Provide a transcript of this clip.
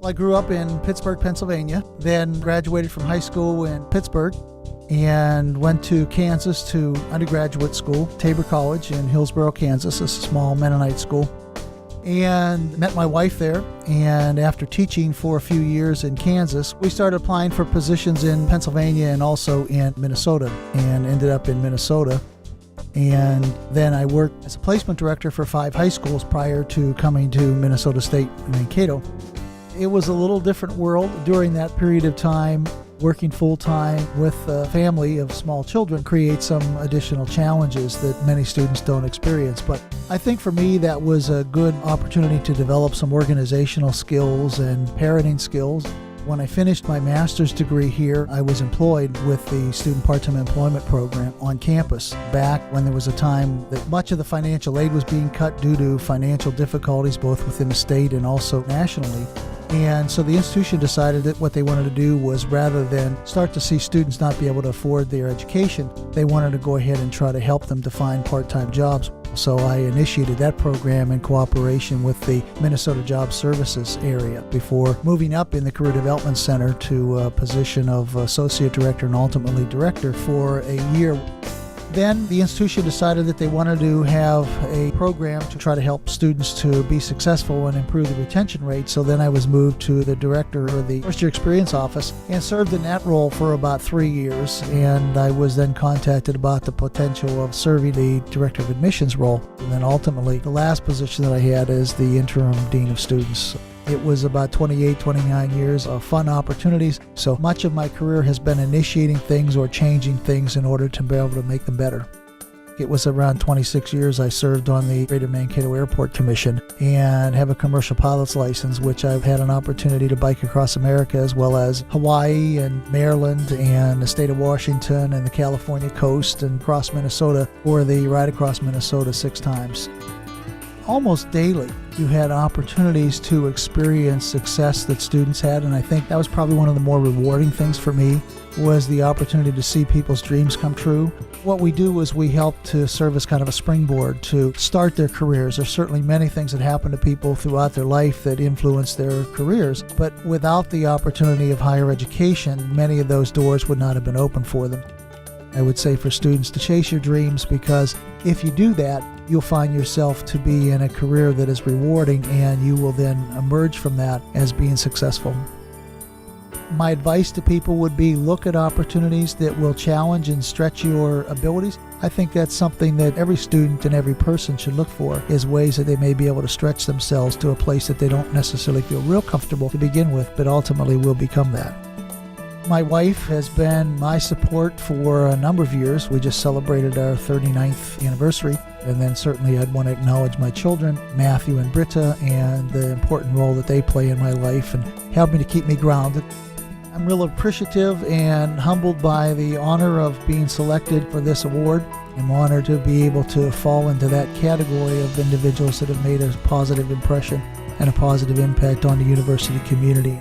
I grew up in Pittsburgh, Pennsylvania, then graduated from high school in Pittsburgh and went to Kansas to undergraduate school, Tabor College in Hillsborough, Kansas, a small Mennonite school, and met my wife there. And after teaching for a few years in Kansas, we started applying for positions in Pennsylvania and also in Minnesota, and ended up in Minnesota. And then I worked as a placement director for 5 high schools prior to coming to Minnesota State in Mankato. It was a little different world during that period of time. Working full-time with a family of small children creates some additional challenges that many students don't experience. But I think for me that was a good opportunity to develop some organizational skills and parenting skills. When I finished my master's degree here, I was employed with the Student Part-Time Employment Program on campus back when there was a time that much of the financial aid was being cut due to financial difficulties both within the state and also nationally. And so the institution decided that what they wanted to do was, rather than start to see students not be able to afford their education, they wanted to go ahead and try to help them to find part-time jobs. So I initiated that program in cooperation with the Minnesota Job Services area before moving up in the Career Development Center to a position of Associate Director and ultimately Director for a year. Then the institution decided that they wanted to have a program to try to help students to be successful and improve the retention rate. So then I was moved to the director of the first year experience office and served in that role for about 3 years. And I was then contacted about the potential of serving the director of admissions role. And then ultimately the last position that I had is the interim dean of students. It was about 28, 29 years of fun opportunities. So much of my career has been initiating things or changing things in order to be able to make them better. It was around 26 years I served on the Greater Mankato Airport Commission and have a commercial pilot's license, which I've had an opportunity to bike across America as well as Hawaii and Maryland and the state of Washington and the California coast and across Minnesota, or the ride across Minnesota 6 times. Almost daily, you had opportunities to experience success that students had, and I think that was probably one of the more rewarding things for me, was the opportunity to see people's dreams come true. What we do is we help to serve as kind of a springboard to start their careers. There's certainly many things that happen to people throughout their life that influence their careers, but without the opportunity of higher education, many of those doors would not have been open for them. I would say for students to chase your dreams, because if you do that, you'll find yourself to be in a career that is rewarding, and you will then emerge from that as being successful. My advice to people would be, look at opportunities that will challenge and stretch your abilities. I think that's something that every student and every person should look for, is ways that they may be able to stretch themselves to a place that they don't necessarily feel real comfortable to begin with, but ultimately will become that. My wife has been my support for a number of years. We just celebrated our 39th anniversary. And then certainly I'd want to acknowledge my children, Matthew and Britta, and the important role that they play in my life and help me to keep me grounded. I'm real appreciative and humbled by the honor of being selected for this award. I'm honored to be able to fall into that category of individuals that have made a positive impression and a positive impact on the university community.